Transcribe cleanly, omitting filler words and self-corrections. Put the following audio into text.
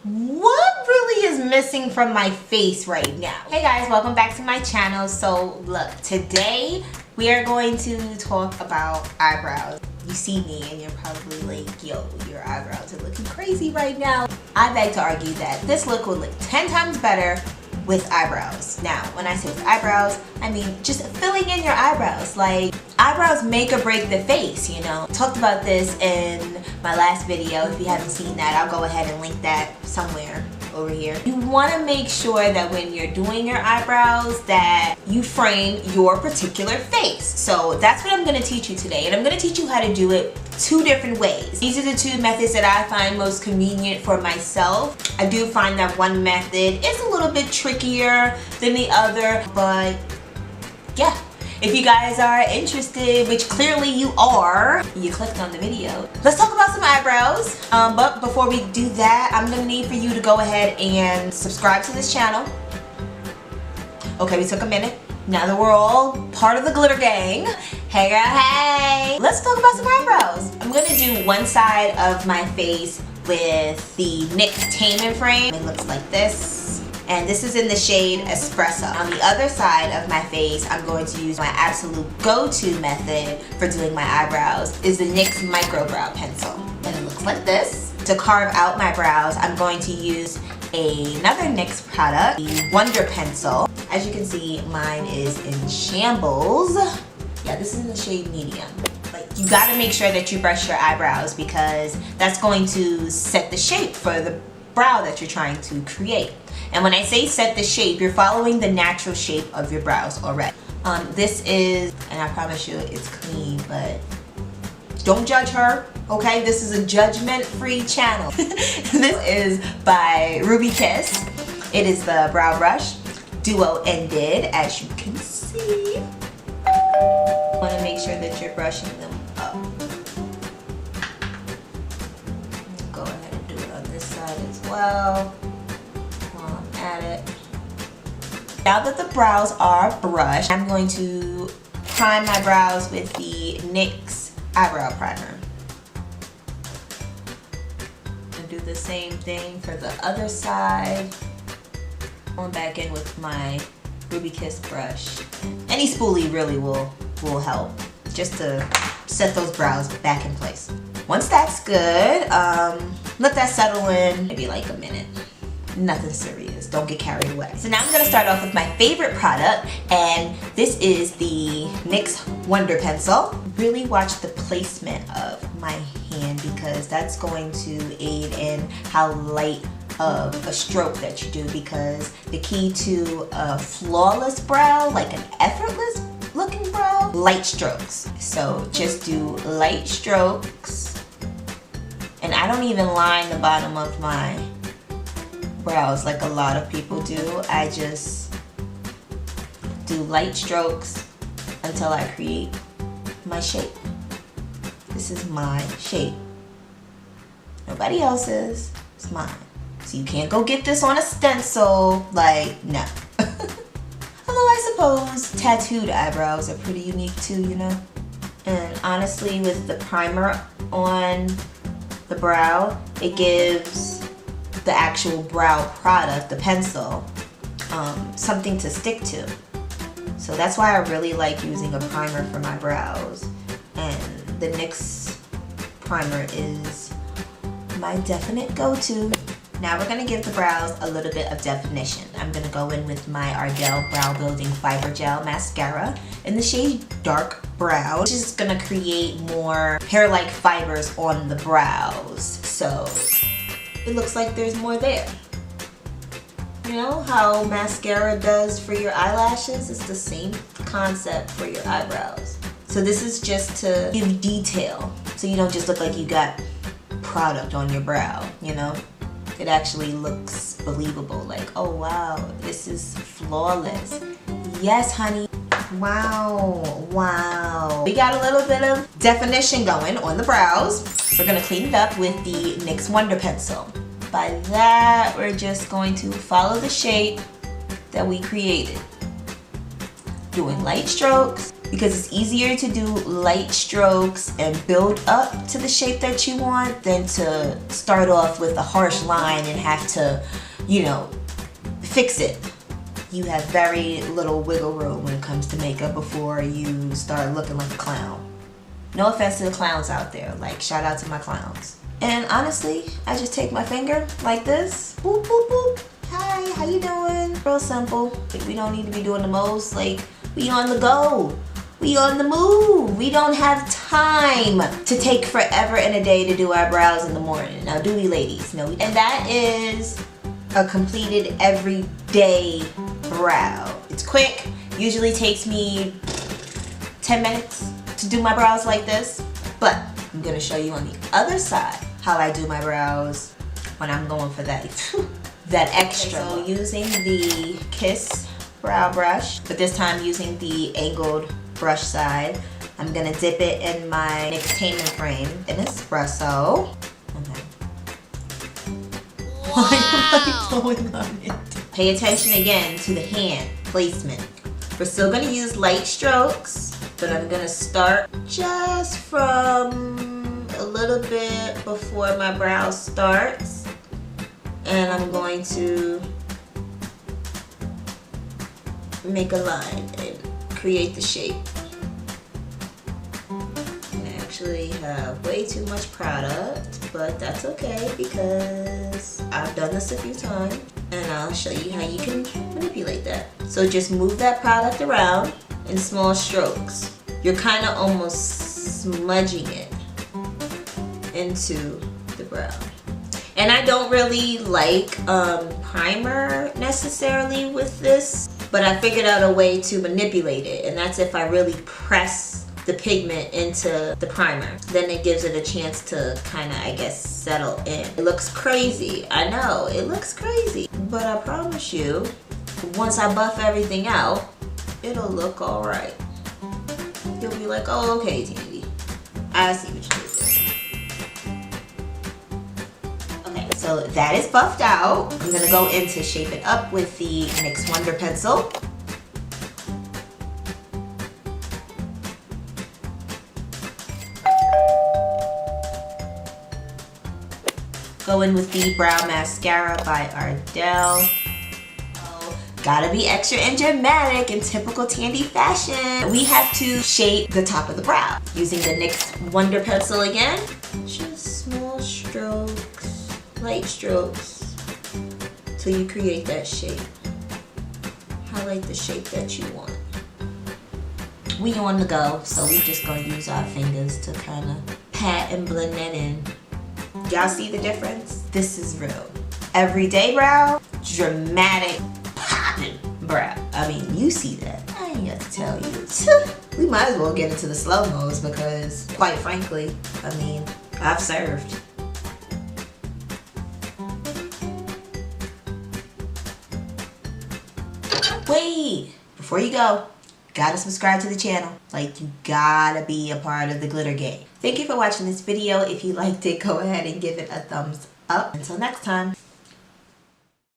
what really is missing from my face right now? Hey guys, welcome back to my channel. So look, today we are going to talk about eyebrows. You see me and you're probably like, yo, your eyebrows are looking crazy right now. I beg to argue that this look would look 10 times better with eyebrows. Now, when I say with eyebrows, I mean just filling in your eyebrows. Like, eyebrows make or break the face, you know. Talked about this in my last video. If you haven't seen that, I'll go ahead and link that somewhere over here. You want to make sure that when you're doing your eyebrows that you frame your particular face. So that's what I'm going to teach you today, and I'm going to teach you how to do it two different ways. These are the two methods that I find most convenient for myself. I do find that one method is a little bit trickier than the other, but yeah. If you guys are interested, which clearly you are, you clicked on the video. Let's talk about some eyebrows. But before we do that, I'm gonna need for you to go ahead and subscribe to this channel. Okay, we took a minute. Now that we're all part of the glitter gang. Hey girl, hey! Let's talk about some eyebrows. I'm gonna do one side of my face with the NYX Tame & Frame. It looks like this. And this is in the shade Espresso. On the other side of my face, I'm going to use my absolute go-to method for doing my eyebrows is the NYX Micro Brow Pencil. And it looks like this. To carve out my brows, I'm going to use another NYX product, the Wonder Pencil. As you can see, mine is in shambles. Yeah, this is in the shade Medium. Like, you gotta make sure that you brush your eyebrows because that's going to set the shape for the brow that you're trying to create. And when I say set the shape, you're following the natural shape of your brows already. This is, and I promise you it's clean, but don't judge her, okay? This is a judgment-free channel. This is by Ruby Kiss. It is the brow brush, duo-ended, as you can see. You want to make sure that you're brushing them up. Go ahead and do it on this side as well. At it. Now that the brows are brushed, I'm going to prime my brows with the NYX Eyebrow Primer. And do the same thing for the other side. Going back in with my Ruby Kiss brush. Any spoolie really will help, just to set those brows back in place. Once that's good, let that settle in maybe like a minute. Nothing serious, don't get carried away. So now I'm gonna start off with my favorite product, and this is the NYX Wonder Pencil. Really watch the placement of my hand because that's going to aid in how light of a stroke that you do, because the key to a flawless brow, like an effortless looking brow, light strokes. So just do light strokes, and I don't even line the bottom of my brows like a lot of people do. I just do light strokes until I create my shape. This is my shape. Nobody else's, it's mine. So you can't go get this on a stencil, like, no. Although I suppose tattooed eyebrows are pretty unique too, you know? And honestly, with the primer on the brow, it gives the actual brow product, the pencil, something to stick to. So that's why I really like using a primer for my brows. And the NYX primer is my definite go-to. Now we're gonna give the brows a little bit of definition. I'm gonna go in with my Ardell Brow Building Fiber Gel Mascara in the shade Dark Brown, which is gonna create more hair-like fibers on the brows. So it looks like there's more there. You know how mascara does for your eyelashes? It's the same concept for your eyebrows. So this is just to give detail, so you don't just look like you got product on your brow, you know? It actually looks believable, like, oh wow, this is flawless. Yes, honey. Wow, wow. We got a little bit of definition going on the brows. We're gonna clean it up with the NYX Wonder Pencil. By that, we're just going to follow the shape that we created. doing light strokes because it's easier to do light strokes and build up to the shape that you want than to start off with a harsh line and have to, you know, fix it. You have very little wiggle room when it comes to makeup before you start looking like a clown. No offense to the clowns out there, like shout out to my clowns. And honestly, I just take my finger like this, boop, boop, boop. Hi, how you doing? Real simple. Like, we don't need to be doing the most, like we on the go. We on the move. We don't have time to take forever in a day to do our brows in the morning. Now do we ladies? No. And that is a completed everyday brow. It's quick, usually takes me 10 minutes to do my brows like this, but I'm gonna show you on the other side how I do my brows when I'm going for that extra. So using the Kiss brow brush, but this time using the angled brush side, I'm gonna dip it in my NYX frame in espresso. Okay. Why am I going on it? Pay attention again to the hand placement. We're still gonna use light strokes, but I'm gonna start just from a little bit before my brow starts, and I'm going to make a line and create the shape. I actually have way too much product, but that's okay because I've done this a few times and I'll show you how you can manipulate that. So just move that product around in small strokes. You're kind of almost smudging it into the brow. And I don't really like primer necessarily with this, but I figured out a way to manipulate it, and that's if I really press the pigment into the primer. Then it gives it a chance to kind of, I guess, settle in. It looks crazy, I know, it looks crazy, but I promise you, once I buff everything out, it'll look all right. You'll be like, oh, okay, Tandy, I see what you did there. Okay, so that is buffed out. I'm gonna go in to shape it up with the NYX Wonder Pencil. Go in with the Brow Mascara by Ardell. Gotta be extra and dramatic in typical Tandy fashion. We have to shape the top of the brow using the NYX Wonder Pencil again. Just small strokes, light strokes, till you create that shape. Highlight the shape that you want. We on the go, so we just gonna use our fingers to kind of pat and blend that in. Y'all see the difference? This is real. Everyday brow, dramatic, popping brow. I mean, you see that. I ain't got to tell you. We might as well get into the slow-mos because, quite frankly, I mean, I've served. Wait, before you go, gotta subscribe to the channel. Like, you gotta be a part of the glitter game. Thank you for watching this video. If you liked it, go ahead and give it a thumbs up. Until next time.